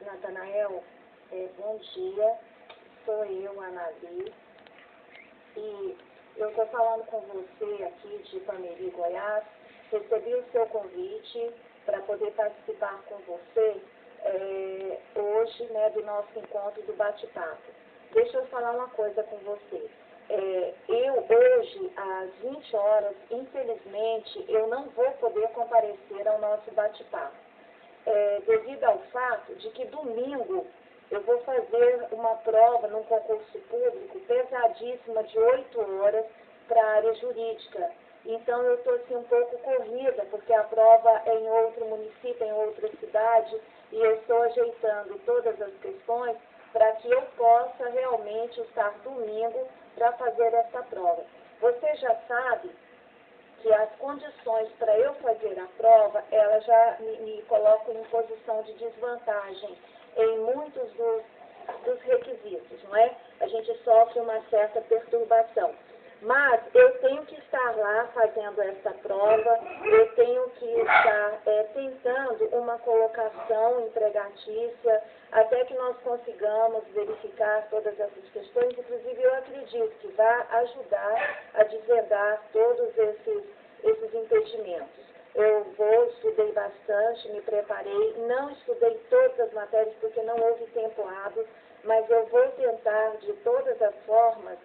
Natanael, bom dia, sou eu, Anabi, e eu estou falando com você aqui de Ipameri, Goiás. Recebi o seu convite para poder participar com você hoje, né, do nosso encontro do bate-papo. Deixa eu falar uma coisa com você. Eu hoje, às 20 horas, infelizmente, eu não vou poder comparecer ao nosso bate-papo. Devido ao fato de que domingo eu vou fazer uma prova num concurso público pesadíssima de 8 horas para a área jurídica. Então eu estou assim um pouco corrida, porque a prova é em outro município, em outra cidade, e eu estou ajeitando todas as questões para que eu possa realmente estar domingo para fazer essa prova. Você já sabe que as condições para eu fazer a prova, elas já me colocam em posição de desvantagem em muitos dos requisitos, não é? A gente sofre uma certa perturbação. Mas eu tenho que estar lá fazendo essa prova, eu tenho que estar tentando uma colocação empregatícia, até que nós consigamos verificar todas essas questões. Inclusive, eu acredito que vai ajudar a desvendar todos esses impedimentos. Estudei bastante, me preparei, não estudei todas as matérias porque não houve tempo hábil, mas eu vou tentar, de todas as formas,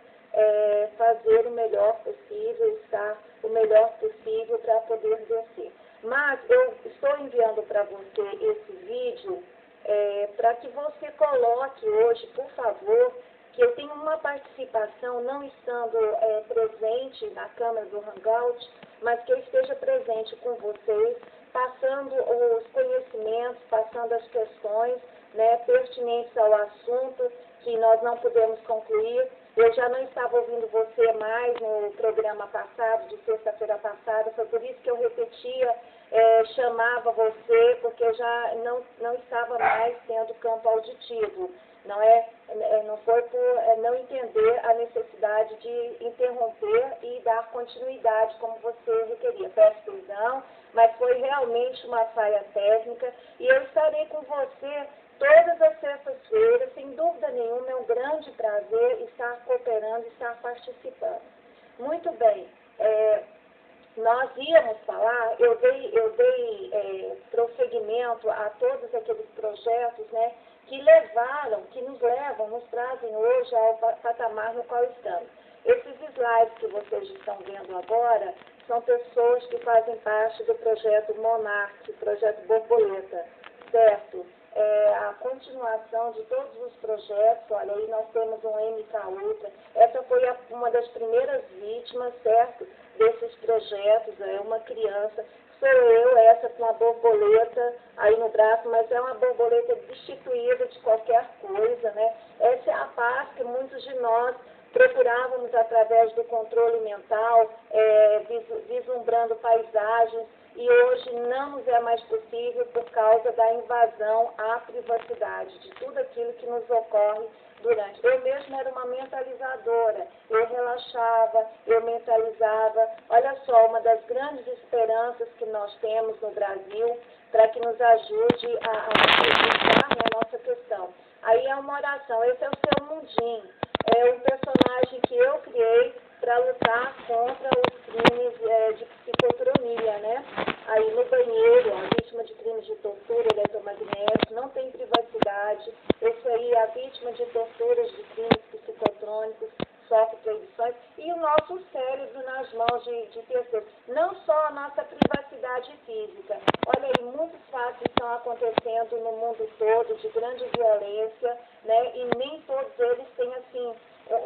fazer o melhor possível, estar o melhor possível para poder vencer. Mas eu estou enviando para você esse vídeo para que você coloque hoje, por favor, que eu tenho uma participação, não estando presente na câmera do Hangout, mas que eu esteja presente com vocês, passando os conhecimentos, passando as questões, né, pertinentes ao assunto que nós não pudemos concluir. Eu já não estava ouvindo você mais no programa passado, de sexta-feira passada, foi por isso que eu repetia, chamava você, porque eu já não estava mais tendo campo auditivo. Não foi por não entender a necessidade de interromper e dar continuidade como você requeria. Peço perdão, mas foi realmente uma falha técnica e eu estarei com você todas as sextas-feiras, sem dúvida nenhuma. É um grande prazer estar cooperando, estar participando. Muito bem. Nós íamos falar, eu dei prosseguimento a todos aqueles projetos, né, que nos trazem hoje ao patamar no qual estamos. Esses slides que vocês estão vendo agora são pessoas que fazem parte do projeto Monarch, projeto Borboleta, certo? A continuação de todos os projetos. Olha, aí nós temos um MK Ultra, essa foi uma das primeiras vítimas, certo, desses projetos, uma criança, sou eu, essa com a borboleta aí no braço, mas é uma borboleta destituída de qualquer coisa, né? Essa é a paz que muitos de nós procurávamos através do controle mental, vislumbrando paisagens, e hoje não nos é mais possível por causa da invasão à privacidade, de tudo aquilo que nos ocorre durante. Eu mesma era uma mentalizadora, eu relaxava, eu mentalizava. Olha só, uma das grandes esperanças que nós temos no Brasil para que nos ajude a acreditar na nossa questão. Aí é uma oração, esse é o seu mundinho, é um personagem que eu criei para lutar contra os crimes de psicotronia, né? Aí no banheiro, a vítima de crimes de tortura, eletromagnético, não tem privacidade. Esse aí é a vítima de torturas de crimes psicotrônicos, sofre proibições, e o nosso cérebro nas mãos de terceiros. Não só a nossa privacidade física. Olha aí, muitos fatos estão acontecendo no mundo todo, de grande violência, né? E nem todos eles têm, assim,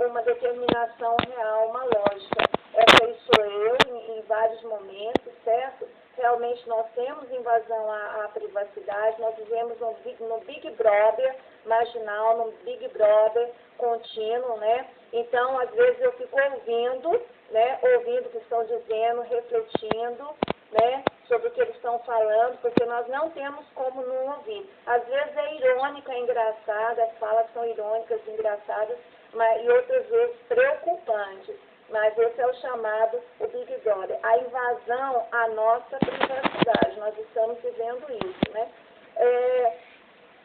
uma determinação real, uma lógica. Essa aí sou eu em vários momentos, certo? Realmente nós temos invasão à privacidade, nós vivemos no Big Brother marginal, no Big Brother contínuo, né? Então, às vezes eu fico ouvindo, né? Ouvindo o que estão dizendo, refletindo, né? Sobre o que eles estão falando, porque nós não temos como não ouvir. Às vezes é irônica, é engraçada, as falas são irônicas, engraçadas, e outras vezes preocupantes. Mas esse é o chamado, o Big Brother, a invasão à nossa privacidade. Nós estamos vivendo isso, né?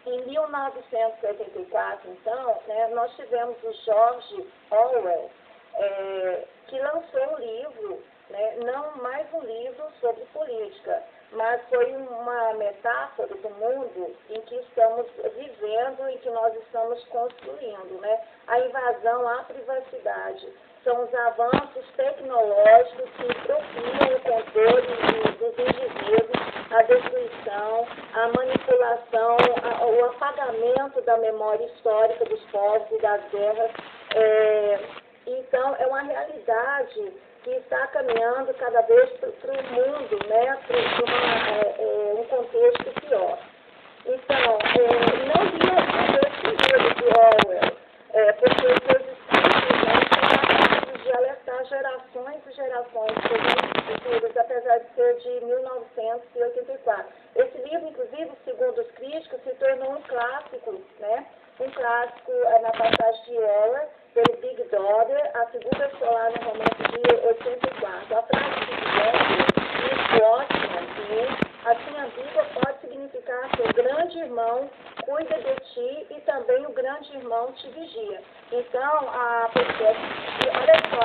Em 1984, então, né, nós tivemos o George Orwell, que lançou um livro, né, não mais um livro sobre política, mas foi uma metáfora do mundo em que estamos vivendo e que nós estamos construindo, né? A invasão à privacidade. São os avanços tecnológicos que propiam o controle dos indivíduos, a destruição, a manipulação, o apagamento da memória histórica dos povos e das guerras. Então, é uma realidade que está caminhando cada vez para o mundo, né, para um contexto pior. Então, não lia esse livro de Orwell, porque os seus escritos, né, são capazes de alertar gerações e gerações futuras, apesar de ser de 1984. Esse livro, inclusive, segundo os críticos, se tornou um clássico, né, um clássico na passagem de Orwell, pelo Big Brother, a figura solar no romance de 84. A frase de Big Brother diz Watchman, assim a Bíblia pode significar que o grande irmão cuida de ti e também o grande irmão te vigia. Então, a pessoa, olha só,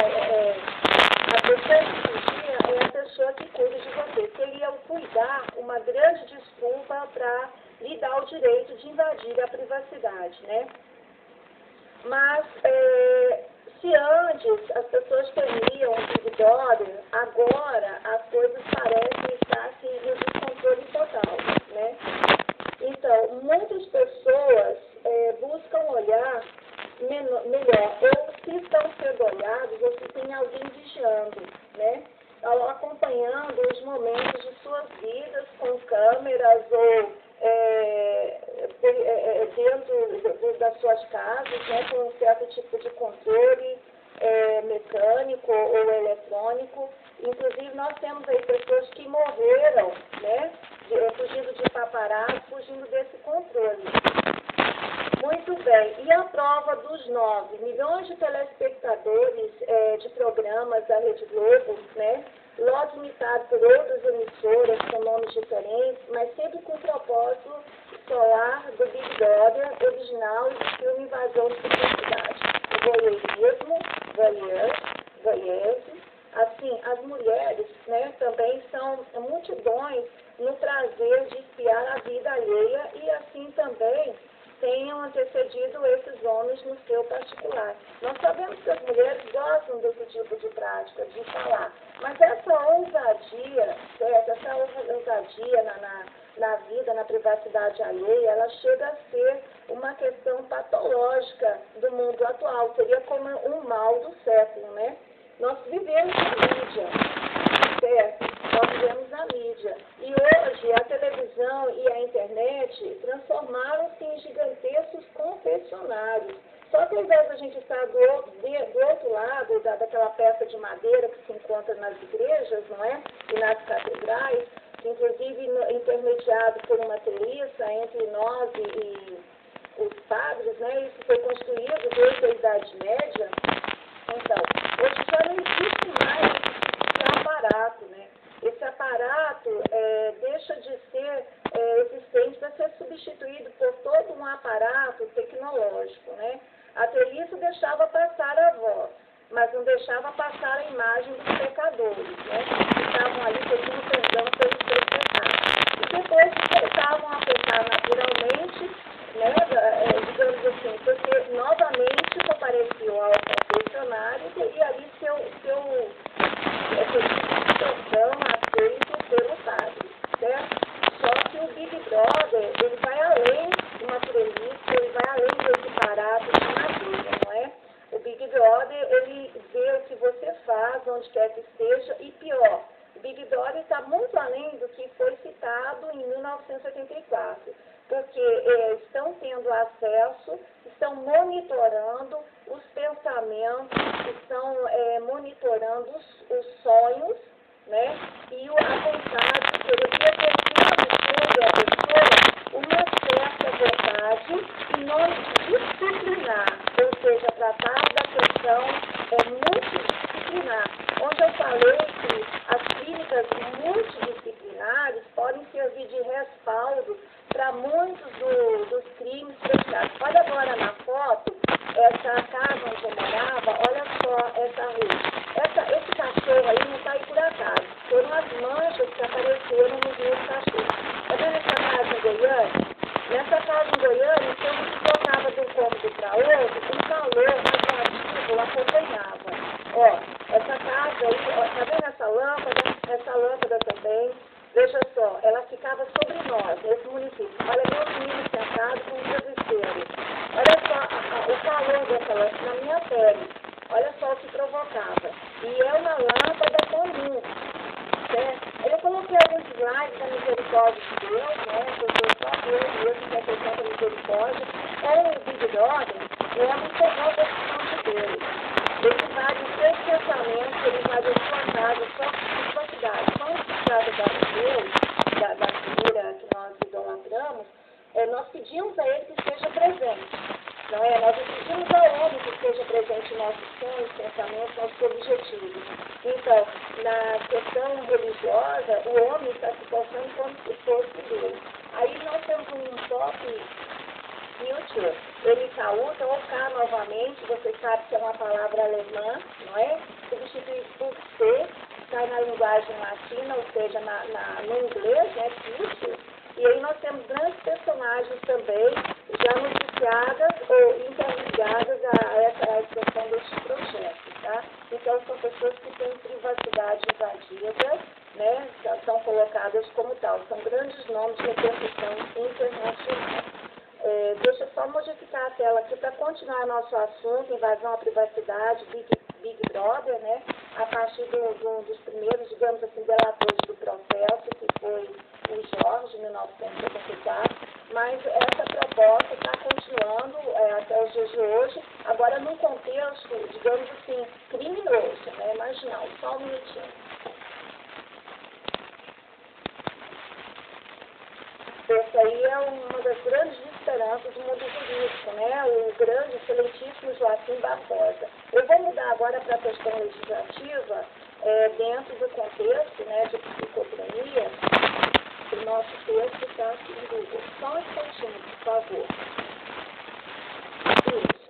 a pessoa que vigia é a pessoa que cuida de você. Seria o cuidar uma grande desculpa para lhe dar o direito de invadir a privacidade, né? Mas, se antes as pessoas temiam o Big Brother, agora as coisas parecem estar assim, no descontrole total, né? Então, muitas pessoas buscam olhar melhor, ou se estão sendo olhados, ou se tem alguém vigiando, né? Acompanhando os momentos de suas vidas com câmeras ou dentro das suas casas, né, com um certo tipo de controle mecânico ou eletrônico. Inclusive, nós temos aí pessoas que morreram, né, fugindo de paparazzi, fugindo desse controle. Muito bem. E a prova dos 9 milhões de telespectadores de programas da Rede Globo, né, logo imitado por outras emissoras com nomes diferentes, mas sempre com o propósito solar do Big Brother original e do filme Invasão de Privacidade. O voyeurismo, assim, as mulheres, né, também são multidões no prazer de espiar a vida alheia e assim também tenham antecedido esses homens no seu particular. Nós sabemos que as mulheres gostam desse tipo de prática, de falar, mas essa ousadia, essa ousadia na vida, na privacidade alheia, ela chega a ser uma questão patológica do mundo atual, seria como um mal do século, né? Nós vivemos na mídia, certo? Nós vivemos na mídia. E hoje a televisão e a internet transformaram-se em gigantescos confessionários. Só que ao invés da gente estar do outro lado daquela peça de madeira que se encontra nas igrejas, não é? E nas catedrais, inclusive intermediado por uma treliça entre nós e os padres, né? Isso foi construído desde a Idade Média. Então, hoje já não existe mais esse aparato, né? Esse aparato deixa de ser existente para ser substituído por todo um aparato tecnológico, né? A treliça deixava passar a voz, mas não deixava passar a imagem dos pecadores, né? Que estavam ali pedindo perdão pelos seus pecados. E depois voltavam a pecar naturalmente, né? Digamos assim, porque novamente compareciam ao confessionário e teria ali seu perdão aceito pelo padre, certo? Só que o Big Brother, ele vai além de uma treliça, ele vai além desse aparato de madeira, não é? O Big Brother, ele vê o que você faz, onde quer que esteja, e pior, o Big Brother está muito além do que foi citado em 1984, porque estão tendo acesso, estão monitorando os pensamentos, estão monitorando os sonhos, né? E a vontade, exercendo sobre a pessoa uma certa vontade em nome de disciplinar, ou seja, tratar da questão multidisciplinar, onde eu falei que as clínicas multidisciplinares podem servir de respaldo para muitos dos raças que apareceram nos meus cachorros. Tá vendo essa casa em Goiânia? Nessa casa em Goiânia, quando se trocava de um cômodo para outro, um calor radiativo acompanhava. Ó, essa casa aí, ó, tá vendo essa lâmpada? Essa lâmpada também. Veja só, ela ficava sobre nós, nesse município. Olha, meus meninos sentados com um travesseiro. Olha só o calor dessa lâmpada na minha pele. Olha só o que provocava. E é uma lâmpada comum, certo? Eu coloquei alguns slides da misericórdia de Deus, né? Porque só Deus mesmo que é questão da misericórdia. Ou o Big Brother, é uma interrogação de Deus. Ele invade os seus pensamentos, ele invade a sua casa, a sua cidade. Quando se trata da figura que nós idolatramos, nós pedimos a ele que esteja presente. Não é? Nós pedimos ao homem que esteja presente em nossos sonhos, pensamentos, nossos objetivos. Então, na questão religiosa, o homem está se colocando como se fosse Deus. Aí nós temos um top future, ele causa ou cá novamente, você sabe que é uma palavra alemã, não é? Substitui por ser, sai na linguagem latina, ou seja, no inglês, né? Future. E aí nós temos grandes personagens também, já noticiadas ou interligadas a essa questão deste projeto, tá? Então são pessoas que têm privacidade invadida, né? São colocadas como tal, são grandes nomes de repercussão internacional. Deixa eu só modificar a tela aqui para continuar nosso assunto, invasão à privacidade, Big Brother, né? A partir dos primeiros, digamos assim, delatores do processo, que foi o Jorge, em 1974, mas essa proposta está continuando até os dias de hoje, agora num contexto, digamos assim, criminoso, né? Marginal. Só um minutinho. Essa aí é uma das grandes esperanças do mundo jurídico, né? O grande, excelentíssimo Joaquim Barbosa. Eu vou mudar agora para a questão legislativa, dentro do contexto, né, de psicotrania. O nosso texto está aqui no Google. Só um instantinho, por favor. Isso.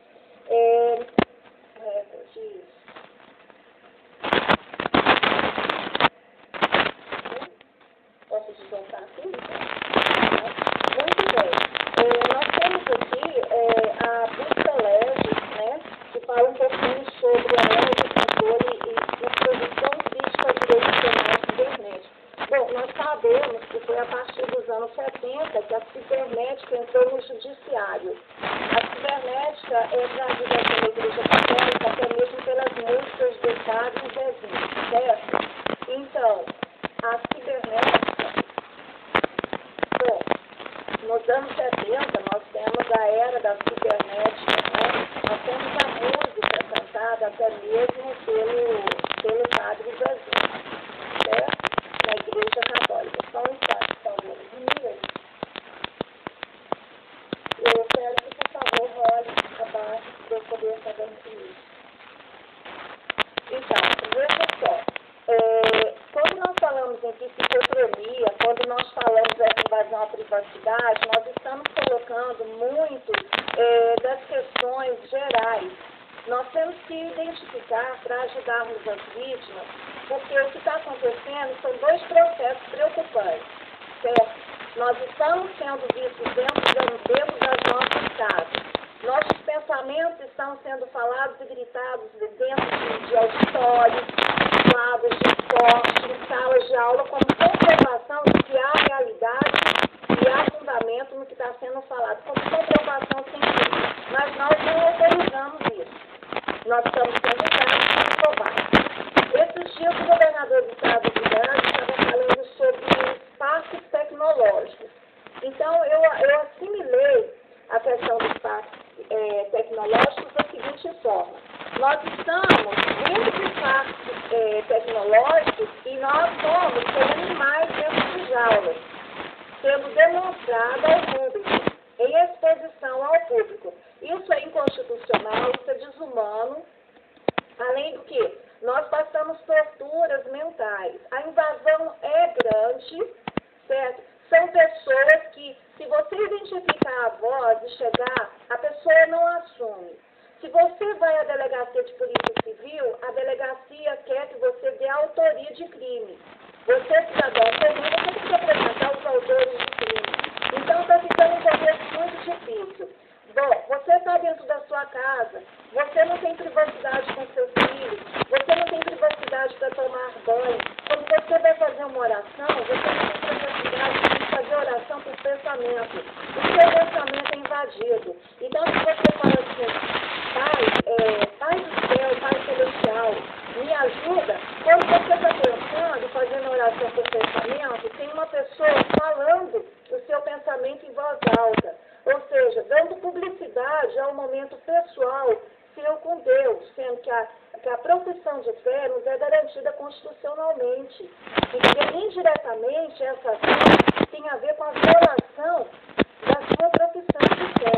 Posso deslocar aqui? Muito bem. Nós temos aqui a Busca-Legis, né, que fala um pouquinho sobre a lei de controle e produção física de direitos penais cibernéticos. Bom, nós sabemos que foi a partir dos anos 70 que a cibernética entrou no judiciário. A cibernética é trazida pela Igreja Católica até mesmo pelas músicas do Padre e Zezinho, certo? Então, a cibernética, bom, nos anos 70 nós temos a era da cibernética, né? Nós temos a música cantada até mesmo pelo Padre Zezinho, certo? Na Igreja Católica. Só um instante, por favor. Eu quero que, por favor, role abaixo para eu poder estar dando isso. Então, veja só. Quando nós falamos em psicotrania, quando nós falamos em invasão à privacidade, nós estamos colocando muito das questões gerais. Nós temos que identificar para ajudarmos as vítimas, porque o que está acontecendo são dois processos preocupantes, certo? Nós estamos sendo vistos dentro das nossas casas. Nossos pensamentos estão sendo falados e gritados dentro de auditórios, lados de esporte, em salas de aula, como comprovação de que há realidade e há fundamento no que está sendo falado, como comprovação científica. Mas nós não autorizamos isso. Nós estamos sendo provados. Esses dias o governador do estado de Minas estava falando sobre os parques tecnológicos. Então, eu assimilei a questão dos parques tecnológicos da seguinte forma. Nós estamos dentro de parques tecnológicos e nós somos como animais dentro de jaulas, sendo demonstrado ao público, em exposição ao público. Isso é inconstitucional, isso é desumano. Além do que, nós passamos torturas mentais. A invasão é grande, certo? São pessoas que, se você identificar a voz e chegar, a pessoa não assume. Se você vai à delegacia de polícia civil, a delegacia quer que você dê autoria de crime. Você, cidadão, uma oração, você não tem capacidade de fazer oração por pensamento. O seu pensamento é invadido. Então, se você fala assim, Pai do céu, Pai celestial, me ajuda, quando você está pensando, fazendo oração por pensamento, tem uma pessoa falando o seu pensamento em voz alta. Ou seja, dando publicidade ao momento pessoal seu com Deus, sendo que a profissão de fé nos é garantida constitucionalmente. E indiretamente essa ação tem a ver com a violação da sua profissão de fé.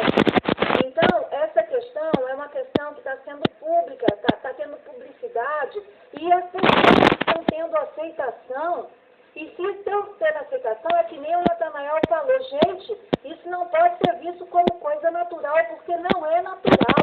Então, essa questão é uma questão que está sendo pública, está tendo publicidade, e as pessoas estão tendo aceitação. E se estão tendo aceitação, é que nem o Natanael falou, gente, isso não pode ser visto como coisa natural, porque não é natural.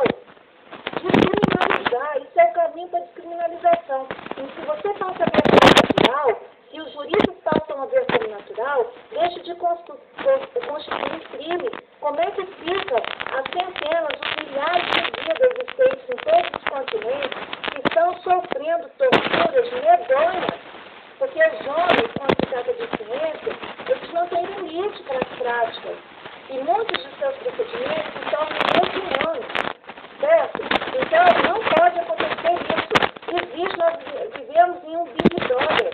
Descriminalizar, isso é o caminho para a descriminalização. E se você passa a ver como natural, se os juristas passam a ver como natural, deixe de constituir crime. Como é que fica as centenas, os milhares de vidas existentes em todos os continentes que estão sofrendo torturas medonhas? Porque os homens, quando se trata de ciência, eles não têm limite para as práticas. E muitos de seus procedimentos se tornam desumanos. Certo? Então, não pode acontecer isso. Nós vivemos em um Big Brother,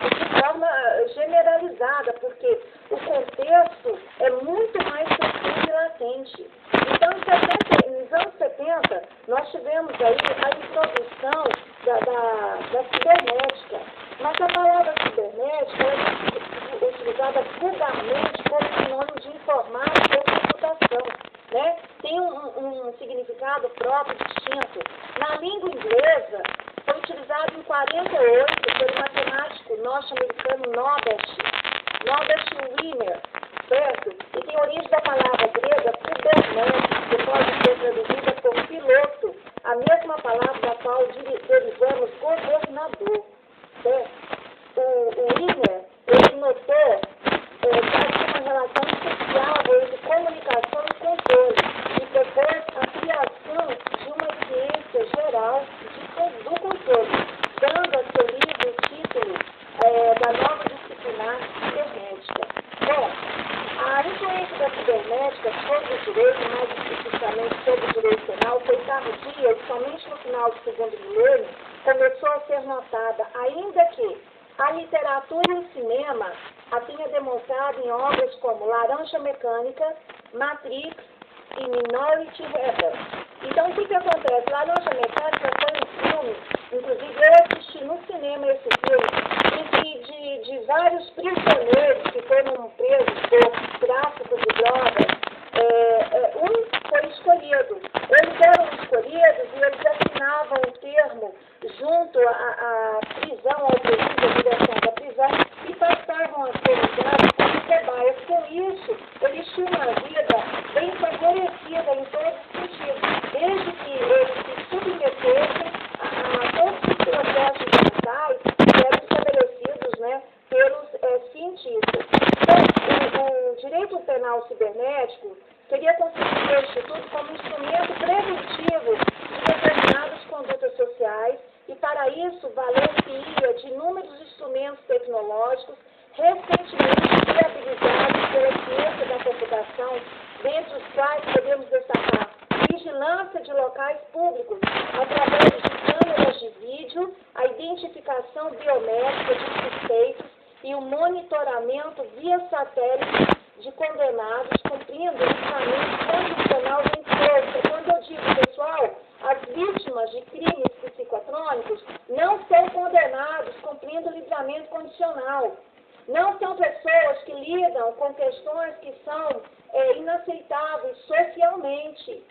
de forma generalizada, porque o contexto é muito mais profundo e latente. Então, nos anos 70, nós tivemos aí a introdução da cibernética. Mas a palavra cibernética é utilizada vulgarmente como sinônimo de informática ou computação. Né? Tem um significado próprio, distinto. Na língua inglesa, foi utilizado em 48 pelo matemático norte-americano Norbert Wiener, certo? E tem origem da palavra grega cibernética, que pode ser traduzida por piloto, a mesma palavra da qual derivamos governador, certo? O Wiener, ele notou que havia uma relação social entre comunicação e controle, e propôs a criação de uma ciência geral do controle, dando a seu livro o título da nova disciplinar cibernética. Bom, a influência da cibernética sobre o direito, mais especificamente sobre o direito penal, foi tardia e somente no final do segundo milênio começou a ser notada, ainda que a literatura e o cinema a tenha demonstrado em obras como Laranja Mecânica, Matrix e Minority Report. Então, o que acontece? Laranja Mecânica foi um filme, inclusive eu assisti no cinema esse filme, de vários prisioneiros que foram presos por tráfico de drogas. Um foi escolhido. Eles eram escolhidos e eles assinavam um termo junto à prisão, ao período da direção da prisão, e passavam a ser usados como cobaias. Com isso, eles tinham uma vida bem favorecida em todos os sentidos, desde que eles se submetessem a todos os processos mentais que eram estabelecidos, né, pelos cientistas. Então, o direito penal cibernético seria constituído o Instituto como instrumento preventivo de determinadas condutas sociais e, para isso, valer-se-ia de inúmeros instrumentos tecnológicos recentemente viabilizados pela ciência da computação, dentre os quais podemos destacar vigilância de locais públicos através de câmeras de vídeo, a identificação biométrica de suspeitos e o monitoramento via satélite de condenados cumprindo o livramento condicional de imposto. Quando eu digo, pessoal, as vítimas de crimes psicotrônicos não são condenados cumprindo o livramento condicional. Não são pessoas que lidam com questões que são inaceitáveis socialmente.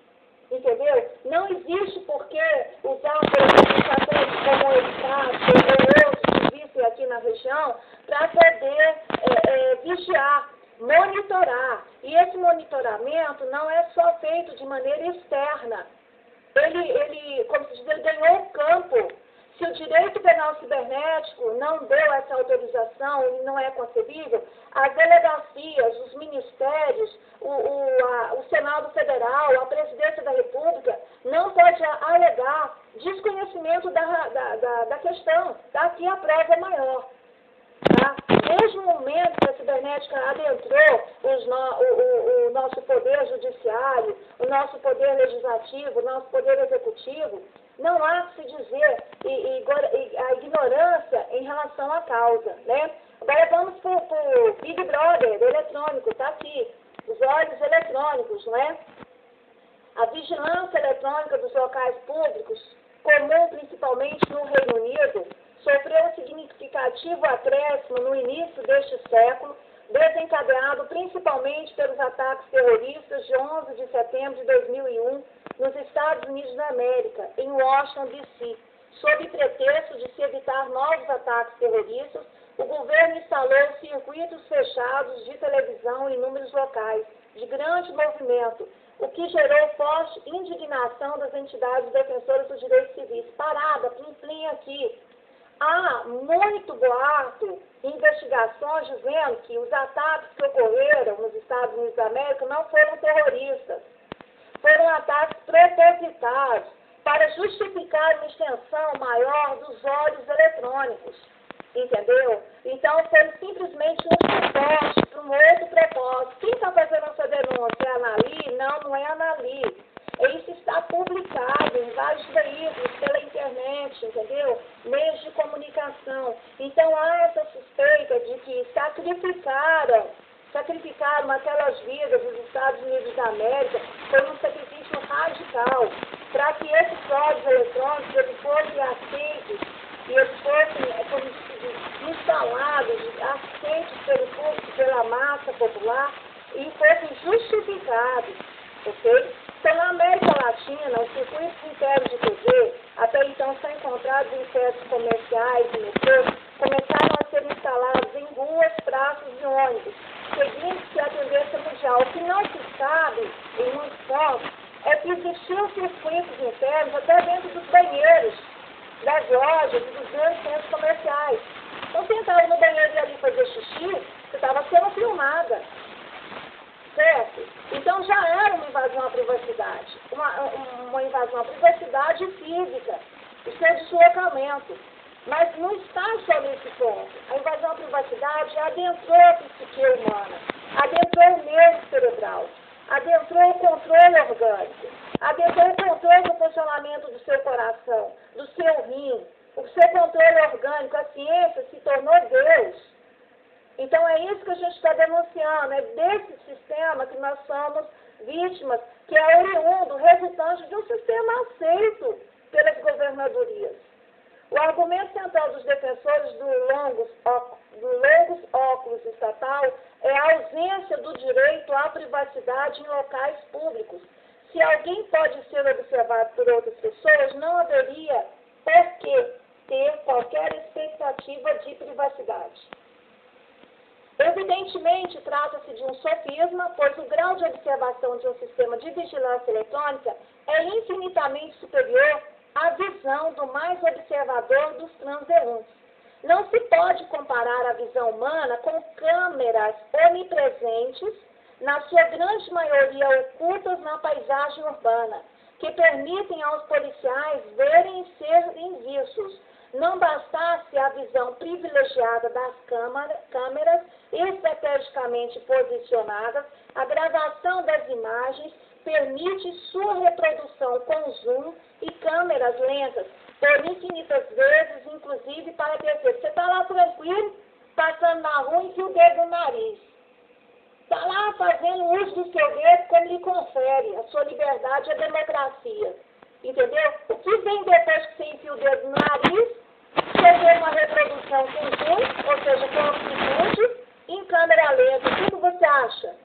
Entendeu? Não existe por que usar, por exemplo, satélites como o Estado ou outros que existem aqui na região para poder vigiar, monitorar. E esse monitoramento não é só feito de maneira externa. Ele como se diz, ele ganhou o campo. Se o direito penal cibernético não deu essa autorização e não é concebível, as delegacias, os ministérios, o Senado Federal, a Presidência da República, não pode alegar desconhecimento da questão. Tá? Aqui a prova é maior. Tá? cibernética adentrou o nosso poder judiciário, o nosso poder legislativo, o nosso poder executivo, não há que se dizer a ignorância em relação à causa, né? Agora vamos para o Big Brother eletrônico, está aqui, os olhos eletrônicos, não é? A vigilância eletrônica dos locais públicos, comum principalmente no Reino Unido, sofreu um significativo acréscimo no início deste século, desencadeado principalmente pelos ataques terroristas de 11 de setembro de 2001 nos Estados Unidos da América, em Washington, D.C. Sob pretexto de se evitar novos ataques terroristas, o governo instalou circuitos fechados de televisão em inúmeros locais, de grande movimento, o que gerou forte indignação das entidades defensoras dos direitos civis. Parada, plim aqui. Há muito boato, investigações dizendo que os ataques que ocorreram nos Estados Unidos da América não foram terroristas. Foram ataques propositados para justificar uma extensão maior dos olhos eletrônicos. Entendeu? Então, foi simplesmente um suporte para um outro propósito. Quem está fazendo essa denúncia? É a Anali? Não, não é a Anali. Isso está publicado em vários veículos, pela internet, entendeu? Meios de comunicação. Então, há essa suspeita de que sacrificaram aquelas vidas dos Estados Unidos da América, foi um sacrifício radical, para que esses olhos eletrônicos eles fossem aceitos e eles fossem instalados, aceitos pelo público, pela massa popular e fossem justificados, ok? Então, na América Latina, os circuitos internos de TV, até então são encontrados em centros comerciais e metrôs, começaram a ser instalados em ruas, praças e ônibus, seguindo-se a tendência mundial. O que não se sabe, em muitos pontos, é que existiam circuitos internos até dentro dos banheiros, das lojas e dos grandes centros comerciais. Então, você entrava no banheiro e ali fazer xixi, você estava sendo filmada. Certo? Então, já era uma invasão à privacidade. Uma invasão à privacidade física, o seu deslocamento. Mas não está só nesse ponto. A invasão à privacidade adentrou a psique humana, adentrou o nervo cerebral, adentrou o controle orgânico, adentrou o controle do funcionamento do seu coração, do seu rim, o seu controle orgânico. A ciência se tornou Deus. Então, é isso que a gente está denunciando, é desse sistema que nós somos vítimas, que é oriundo, resultante de um sistema aceito pelas governadorias. O argumento central dos defensores do longos óculos estatal é a ausência do direito à privacidade em locais públicos. Se alguém pode ser observado por outras pessoas, não haveria por que ter qualquer expectativa de privacidade. Evidentemente, trata-se de um sofisma, pois o grau de observação de um sistema de vigilância eletrônica é infinitamente superior à visão do mais observador dos transeuntes. Não se pode comparar a visão humana com câmeras onipresentes, na sua grande maioria ocultas na paisagem urbana, que permitem aos policiais verem e serem vistos. Não bastasse a visão privilegiada das câmeras estrategicamente posicionadas, a gravação das imagens permite sua reprodução com zoom e câmeras lentas, por infinitas vezes, inclusive para terceiros. Você está lá tranquilo, passando na rua e enfia o dedo no nariz. Está lá fazendo uso do seu dedo como lhe confere a sua liberdade e a democracia. Entendeu? O que vem depois que você enfia o dedo no nariz, você vê uma reprodução com zoom, ou seja, com amplitude, em câmera lenta. O que você acha?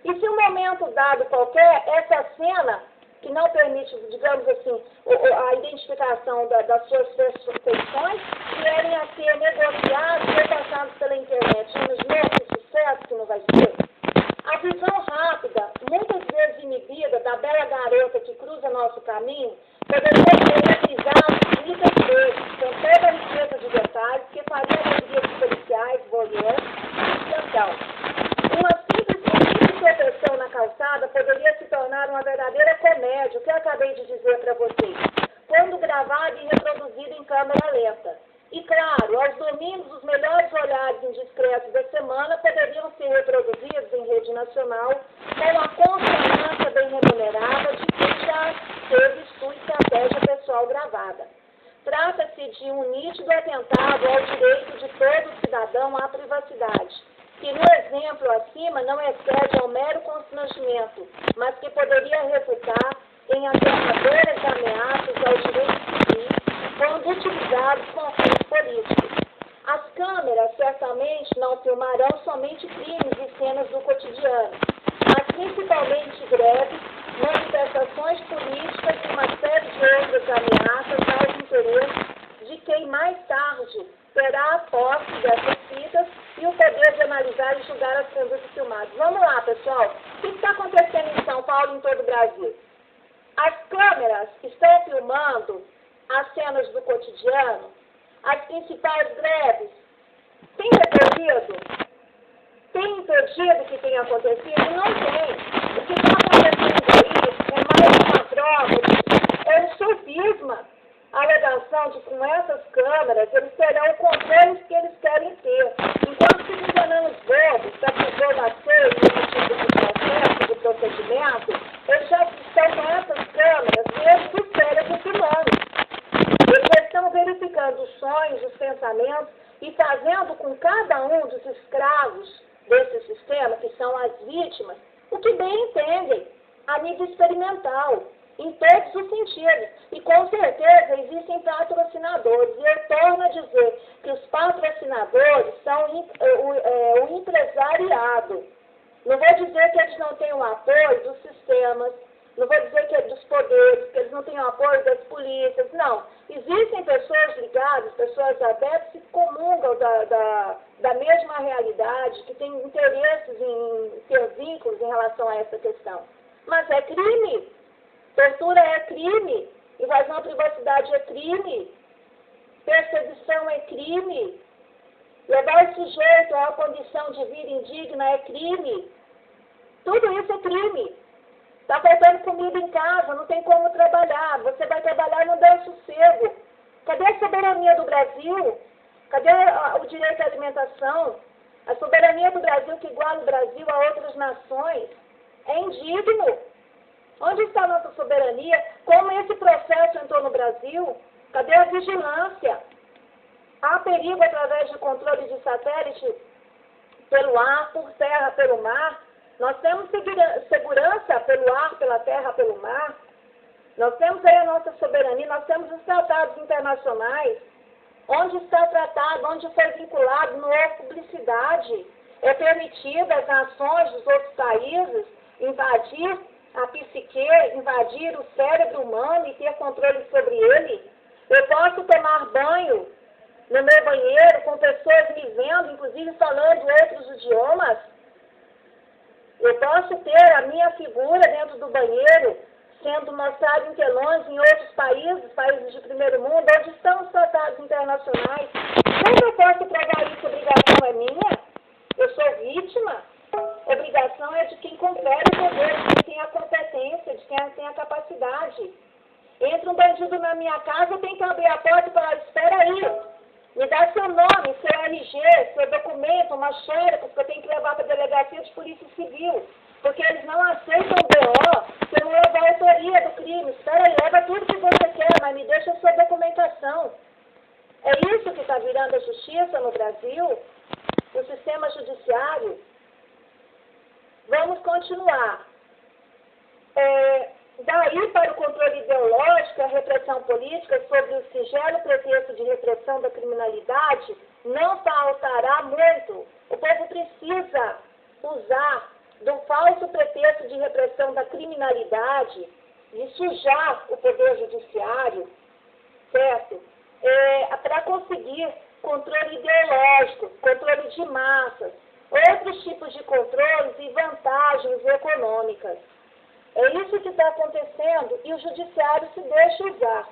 E se um momento dado qualquer, essa cena, que não permite, digamos assim, a identificação das suas feições, vierem a ser negociados e passados pela internet, nos nossos sucessos, que não vai ser? A visão rápida, muitas vezes inibida, da bela garota que cruza nosso caminho, poderia ser realizada muitas vezes, com toda a riqueza de detalhes, que faria a alegria dos policiais, voyeurs. Então, uma simples proteção na calçada poderia se tornar uma verdadeira comédia, o que eu acabei de dizer para vocês, quando gravado e reproduzido em câmera lenta. E claro, aos domingos, os melhores olhares mais indiscretos da semana poderiam ser reproduzidos em rede nacional com a consonância bem remunerada de quem já teve sua estratégia pessoal gravada. Trata-se de um nítido atentado ao direito de todo cidadão à privacidade, que no exemplo acima não excede ao mero constrangimento, mas que poderia resultar em aterradoras ameaças ao direito civil quando utilizados com fins políticos. As câmeras certamente não filmarão somente crimes e cenas do cotidiano, mas principalmente greves, manifestações políticas e uma série de outras ameaças aos interesses de quem mais tarde terá a posse dessas fitas e o poder de analisar e julgar as condutas filmadas. Vamos lá, pessoal. O que está acontecendo em São Paulo e em todo o Brasil? As câmeras estão filmando as cenas do cotidiano, as principais greves. Tem impedido? Tem impedido que tenha acontecido? Não tem. O que está acontecendo aí é mais uma prova, é um sofisma. A alegação de que com essas câmeras eles terão o controle que eles querem ter. Enquanto se enganando os bobos da comprovação e esse tipo de processo, de procedimento, eles já estão com essas câmeras mesmo do cérebro humano. Eles já estão verificando os sonhos, os pensamentos e fazendo com cada um dos escravos desse sistema, que são as vítimas, o que bem entendem, a nível experimental, em todos os sentidos. E com certeza existem patrocinadores. E eu torno a dizer que os patrocinadores são o empresariado. Não vou dizer que eles não têm o apoio dos sistemas, não vou dizer que é dos poderes, que eles não têm o apoio das polícias, não. Existem pessoas ligadas, pessoas abertas que comungam da mesma realidade, que têm interesses em ter vínculos em relação a essa questão. Mas é crime. Tortura é crime. Invasão à privacidade é crime. Perseguição é crime. Levar o sujeito à condição de vida indigna é crime. Tudo isso é crime. Está faltando comida em casa, não tem como trabalhar. Você vai trabalhar e não dá sossego. Cadê a soberania do Brasil? Cadê o direito à alimentação? A soberania do Brasil que iguala o Brasil a outras nações é indigno. Onde está a nossa soberania? Como esse processo entrou no Brasil? Cadê a vigilância? Há perigo através de controle de satélite pelo ar, por terra, pelo mar. Nós temos segurança pelo ar, pela terra, pelo mar. Nós temos aí a nossa soberania, nós temos os tratados internacionais. Onde está tratado, onde foi vinculado, não é publicidade. É permitido às nações dos outros países invadir a psique, invadir o cérebro humano e ter controle sobre ele. Eu posso tomar banho no meu banheiro com pessoas me vendo, inclusive falando outros idiomas. Eu posso ter a minha figura dentro do banheiro sendo mostrada em telões em outros países, países de primeiro mundo, onde estão os tratados internacionais. Como eu posso provar isso? A obrigação é minha? Eu sou vítima? A obrigação é de quem confere o poder, de quem tem a competência, de quem tem a capacidade. Entra um bandido na minha casa, eu tenho que abrir a porta e falar, espera aí, me dá seu nome, seu RG, seu documento, uma xerox, que eu tenho que levar para a delegacia de polícia civil, porque eles não aceitam o BO, se eu não levar a autoria do crime. Espera aí, leva tudo que você quer, mas me deixa a sua documentação. É isso que está virando a justiça no Brasil, o sistema judiciário. Vamos continuar. Daí para o controle ideológico, a repressão política sobre o singelo pretexto de repressão da criminalidade não faltará muito. O povo precisa usar do falso pretexto de repressão da criminalidade, de sujar o poder judiciário, certo? Para conseguir controle ideológico, controle de massas, outros tipos de controles e vantagens econômicas. É isso que está acontecendo e o judiciário se deixa usar,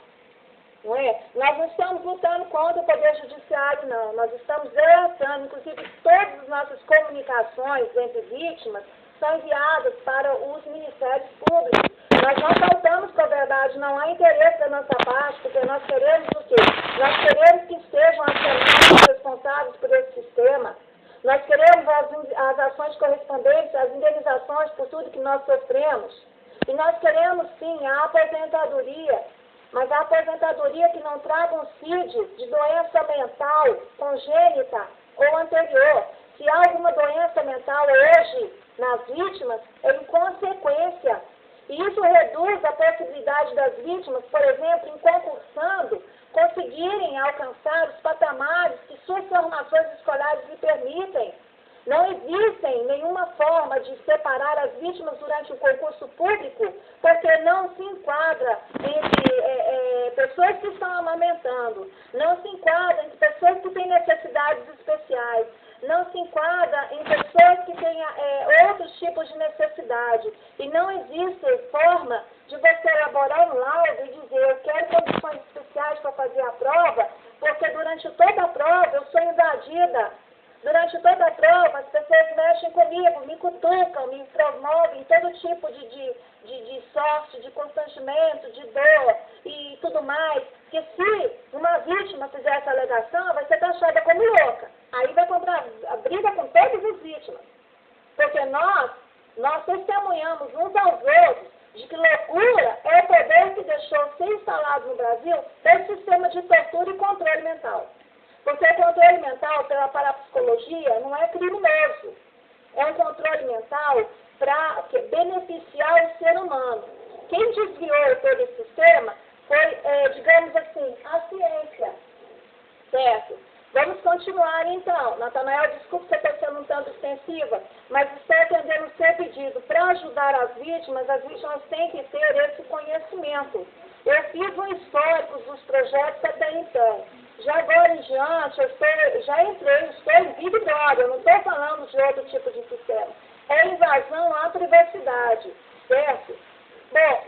não é? Nós não estamos lutando contra o poder judiciário, não. Nós estamos relatando, inclusive todas as nossas comunicações entre vítimas são enviadas para os ministérios públicos. Nós não faltamos com a verdade, não há interesse da nossa parte, porque nós queremos o quê? Nós queremos que sejam as pessoas responsáveis por esse sistema. reparações correspondentes às indenizações por tudo que nós sofremos. E nós queremos, sim, a aposentadoria, mas a aposentadoria que não traga um CID de doença mental congênita ou anterior. Se há alguma doença mental hoje nas vítimas, é em consequência. E isso reduz a possibilidade das vítimas, por exemplo, em concursando, conseguirem alcançar os patamares que suas formações escolares lhe permitem. Não existe nenhuma forma de separar as vítimas durante o concurso público, porque não se enquadra entre pessoas que estão amamentando, não se enquadra entre pessoas que têm necessidades especiais, não se enquadra em pessoas que têm outros tipos de necessidade. E não existe forma de você elaborar um laudo e dizer, eu quero condições especiais para fazer a prova, porque durante toda a prova eu sou invadida. Durante toda a prova, as pessoas mexem comigo, me cutucam, me promovem todo tipo de sorte, de constrangimento, de dor e tudo mais. Que se uma vítima fizer essa alegação, vai ser taxada como louca. Aí vai comprar a briga com todas as vítimas. Porque nós testemunhamos uns aos outros de que loucura é o poder que deixou ser instalado no Brasil desse sistema de tortura e controle mental. Porque o controle mental, pela parapsicologia, não é criminoso. É um controle mental para beneficiar o ser humano. Quem desviou todo esse sistema foi, digamos assim, a ciência. Certo? Vamos continuar então. Natanael, desculpe se eu estou sendo um tanto extensiva, mas estou atendendo ser pedido. Para ajudar as vítimas têm que ter esse conhecimento. Eu fiz um histórico dos projetos até então. Já agora em diante, estou em Big Brother, eu não estou falando de outro tipo de sistema. É invasão à privacidade, certo? Bom,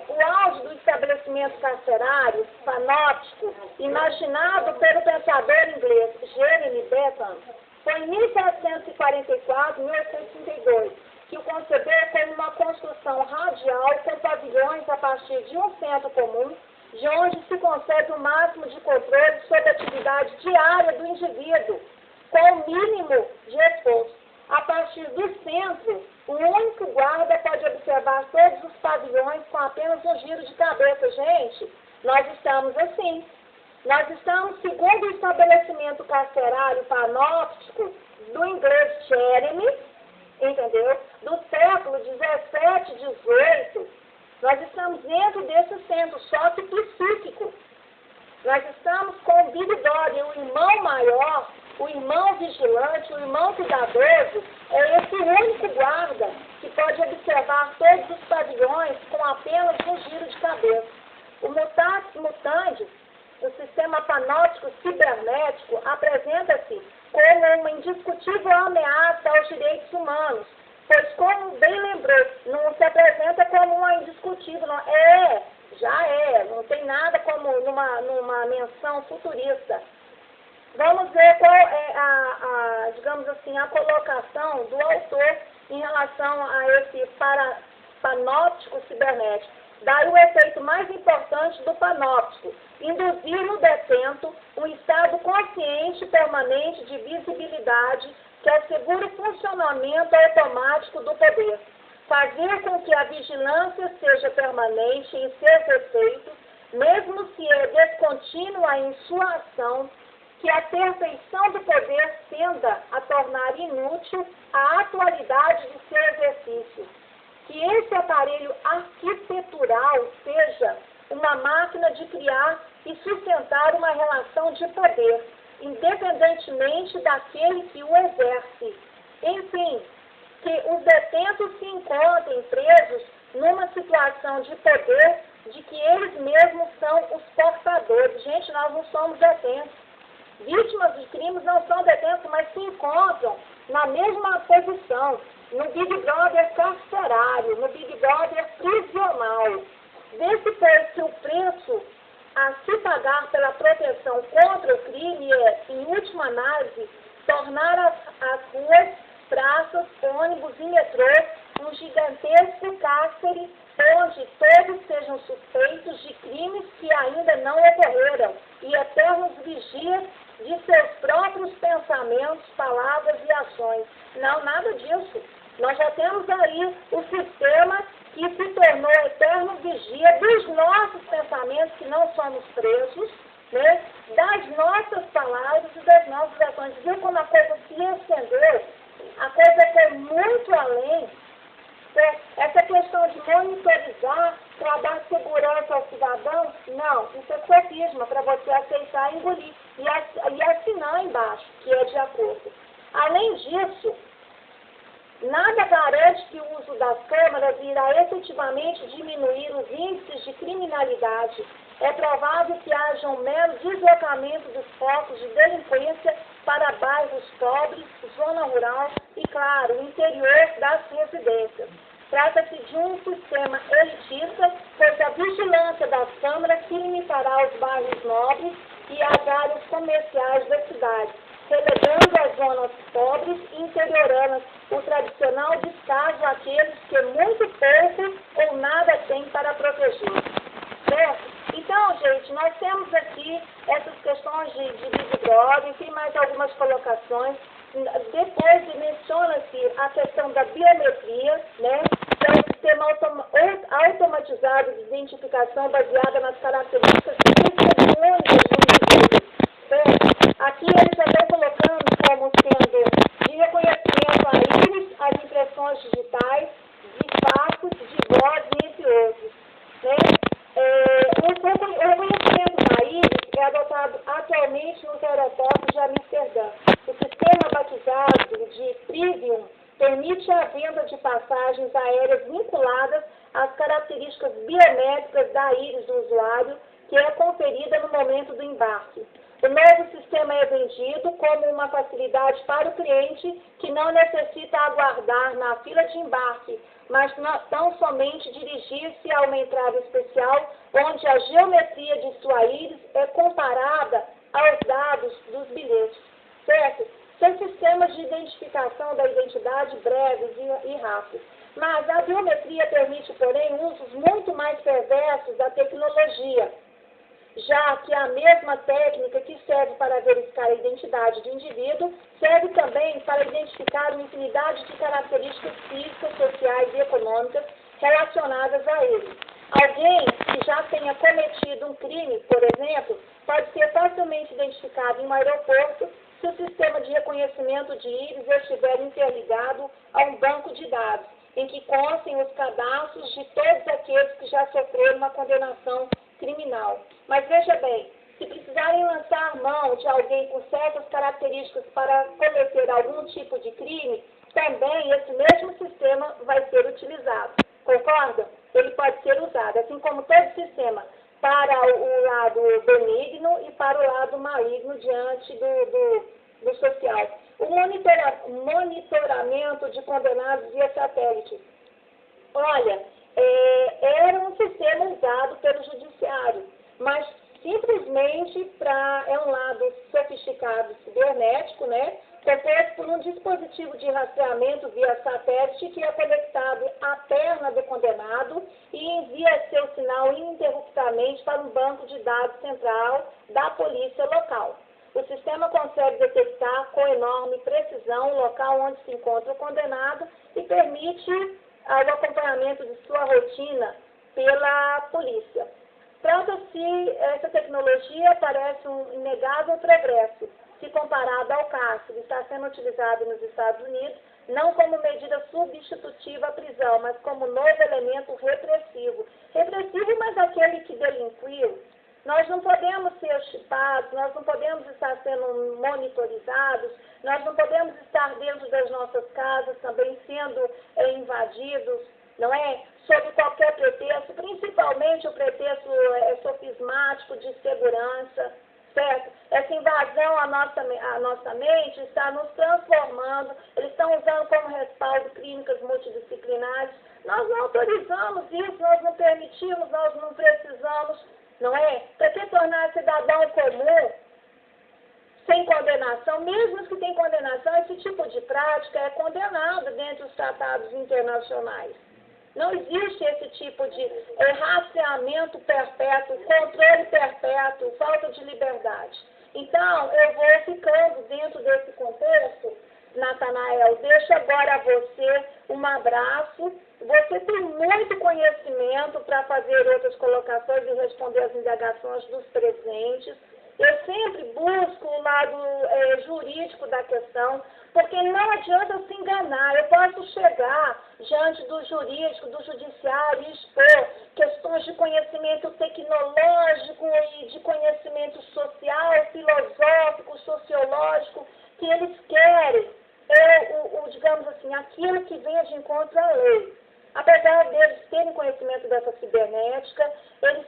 o auge do estabelecimento carcerário, panóptico, imaginado pelo pensador inglês Jeremy Bentham, foi em 1744, 1832, que o concebeu como uma construção radial com pavilhões a partir de um centro comum, de onde se concede o máximo de controle sobre a atividade diária do indivíduo, com o mínimo de esforço. A partir do centro, o único guarda pode observar todos os pavilhões com apenas um giro de cabeça. Gente, nós estamos assim. Nós estamos, segundo o estabelecimento carcerário panóptico do inglês Jeremy, entendeu? Do século 17, 18, nós estamos dentro desse centro, só que psíquico. Nós estamos com o Big Brother, o irmão maior, o irmão vigilante, o irmão cuidadoso, é esse único guarda que pode observar todos os pavilhões com apenas um giro de cabeça. O mutatis mutandis, o sistema panóptico cibernético, apresenta-se como uma indiscutível ameaça aos direitos humanos, pois, como bem lembrou, não se apresenta como uma indiscutível, não. Não tem nada como numa menção futurista. Vamos ver qual é digamos assim, a colocação do autor em relação a esse panóptico cibernético. Daí o efeito mais importante do panóptico, induzir no detento um estado consciente permanente de visibilidade que assegure o funcionamento automático do poder, fazer com que a vigilância seja permanente em seus efeitos, mesmo se é descontínua em sua ação, que a perfeição do poder tenda a tornar inútil a atualidade de seu exercício, que esse aparelho arquitetural seja uma máquina de criar e sustentar uma relação de poder, independentemente daquele que o exerce. Enfim, que os detentos se encontrem presos numa situação de poder de que eles mesmos são os portadores. Gente, nós não somos detentos. Vítimas de crimes não são detentos, mas se encontram na mesma posição, no Big Brother carcerário, no Big Brother prisional. Vê-se, pois, que o preço a se pagar pela proteção contra o crime é, em última análise, tornar as ruas, praças, ônibus e metrôs um gigantesco cárcere onde todos sejam suspeitos de crimes que ainda não ocorreram e eternos vigias de seus próprios pensamentos, palavras e ações. Não, nada disso. Nós já temos aí o sistema que se tornou eterno vigia dos nossos pensamentos, que não somos presos, né? Das nossas palavras e das nossas ações. Viu como a coisa se estendeu? A coisa foi muito além. Essa questão de monitorizar para dar segurança ao cidadão, não, isso é sofisma para você aceitar e engolir e assinar embaixo, que é de acordo. Além disso, nada garante que o uso das câmeras irá efetivamente diminuir os índices de criminalidade. É provável que haja um mero deslocamento dos focos de delinquência para bairros pobres, zona rural e, claro, o interior das residências. Trata-se de um sistema elitista, pois a vigilância das câmeras se limitará aos bairros nobres e às áreas comerciais da cidade, relegando as zonas pobres e interiorando o tradicional descaso àqueles que muito pouco ou nada têm para proteger. Certo? Então, gente, nós temos aqui essas questões de Big Brother, tem mais algumas colocações. Depois menciona-se a questão da biometria, né? Que é um sistema automatizado de identificação baseada nas características testemunhas do indivíduo. Certo? Aqui eles já estão colocando como sendo de reconhecimento a íris, as impressões digitais, de fatos, de voz, entre outros. Né? O reconhecimento da íris é adotado atualmente nos aeroportos de Amsterdã. O sistema batizado de Trivium permite a venda de passagens aéreas vinculadas às características biométricas da íris do usuário, que é conferida no momento do embarque. O novo sistema é vendido como uma facilidade para o cliente que não necessita aguardar na fila de embarque, mas tão somente dirigir-se a uma entrada especial onde a geometria de sua íris é comparada aos dados dos bilhetes. Certo? São sistemas de identificação da identidade breves e rápidos. Mas a biometria permite, porém, usos muito mais perversos da tecnologia, já que a mesma técnica que serve para verificar a identidade do indivíduo serve também para identificar uma infinidade de características físicas, sociais e econômicas relacionadas a ele. Alguém que já tenha cometido um crime, por exemplo, pode ser facilmente identificado em um aeroporto se o sistema de reconhecimento de íris estiver interligado a um banco de dados, em que constem os cadastros de todos aqueles que já sofreram uma condenação criminal. Mas veja bem, se precisarem lançar mão de alguém com certas características para cometer algum tipo de crime, também esse mesmo sistema vai ser utilizado. Concorda? Ele pode ser usado, assim como todo sistema, para o lado benigno e para o lado maligno diante do social. O monitoramento de condenados via satélite. Olha, era um sistema usado pelo judiciário, mas simplesmente é um lado sofisticado cibernético, né? Composto por um dispositivo de rastreamento via satélite que é conectado à perna do condenado e envia seu sinal ininterruptamente para um banco de dados central da polícia local. O sistema consegue detectar com enorme precisão o local onde se encontra o condenado e permite o acompanhamento de sua rotina pela polícia. Trata-se, essa tecnologia parece um inegável progresso, se comparado ao cárcere, está sendo utilizado nos Estados Unidos, não como medida substitutiva à prisão, mas como novo elemento repressivo. Repressivo, mas aquele que delinquiu. Nós não podemos ser chipados, nós não podemos estar sendo monitorizados, nós não podemos estar dentro das nossas casas também sendo invadidos, não é? Sob qualquer pretexto, principalmente o pretexto sofismático de segurança, certo? Essa invasão à nossa mente está nos transformando, eles estão usando como respaldo clínicas multidisciplinares. Nós não autorizamos isso, nós não permitimos, nós não precisamos, não é? Para que tornar cidadão comum sem condenação, mesmo os que têm condenação, esse tipo de prática é condenado dentro dos tratados internacionais. Não existe esse tipo de rastreamento perpétuo, controle perpétuo, falta de liberdade. Então, eu vou ficando dentro desse contexto, Natanael. Deixo agora a você um abraço. Você tem muito conhecimento para fazer outras colocações e responder as indagações dos presentes. Eu sempre busco o lado jurídico da questão, porque não adianta se enganar. Eu posso chegar diante do jurídico, do judiciário e expor questões de conhecimento tecnológico e de conhecimento social, filosófico, sociológico, que eles querem, digamos assim, aquilo que venha de encontro à lei. Apesar deles terem conhecimento dessa cibernética, eles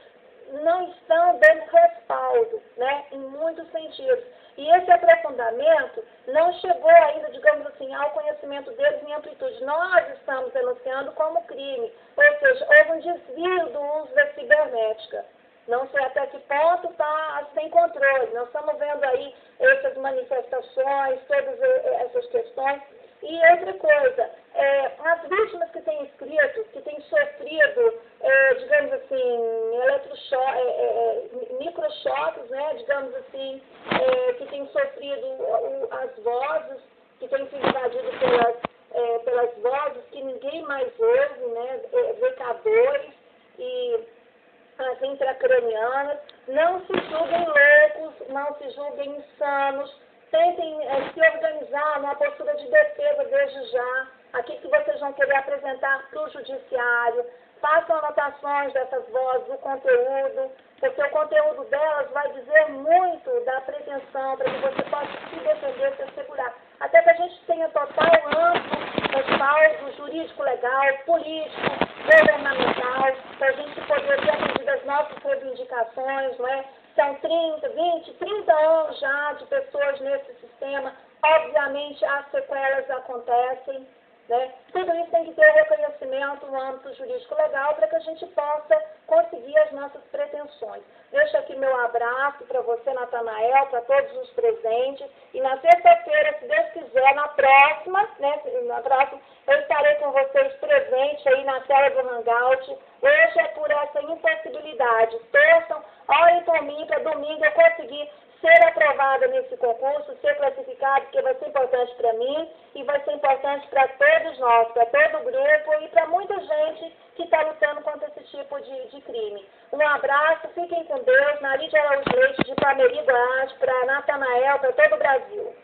não estão dando respaldo, né, em muitos sentidos. E esse aprofundamento não chegou ainda, digamos assim, ao conhecimento deles em amplitude. Nós estamos denunciando como crime, ou seja, houve um desvio do uso da cibernética. Não sei até que ponto está sem controle. Nós estamos vendo aí essas manifestações, todas essas questões. E outra coisa, as vítimas que têm escrito, que têm sofrido, digamos assim, microchoques, né, digamos assim, que têm sofrido as vozes, que têm sido invadidas pelas vozes que ninguém mais ouve, né, vecadores e as intracranianas, não se julguem loucos, não se julguem insanos, tentem se organizar numa postura de defesa desde já, aquilo que vocês vão querer apresentar para o judiciário, façam anotações dessas vozes, do conteúdo, porque o conteúdo delas vai dizer muito da pretensão para que você possa se defender, se assegurar. Até que a gente tenha total amplo respaldo jurídico, legal, político, governamental, para a gente poder ter atendido as nossas reivindicações, não é? São 30, 20, 30 anos já de pessoas nesse sistema. Obviamente, as sequelas acontecem, né? Tudo isso tem que ter reconhecimento no âmbito jurídico legal para que a gente possa conseguir as nossas pretensões. Deixo aqui meu abraço para você, Natanael, para todos os presentes. E na sexta-feira, se Deus quiser, na próxima, eu estarei com vocês presentes aí na tela do Hangout. Hoje é por essa impossibilidade. Torçam, olhem por mim para domingo eu conseguir ser aprovada nesse concurso, ser classificada, porque vai ser importante para mim e vai ser importante para todos nós, para todo o grupo e para muita gente que está lutando contra esse tipo de crime. Um abraço, fiquem com Deus. Narídia Araújo Leite, de Pameri Goiás, para Natanael, para todo o Brasil.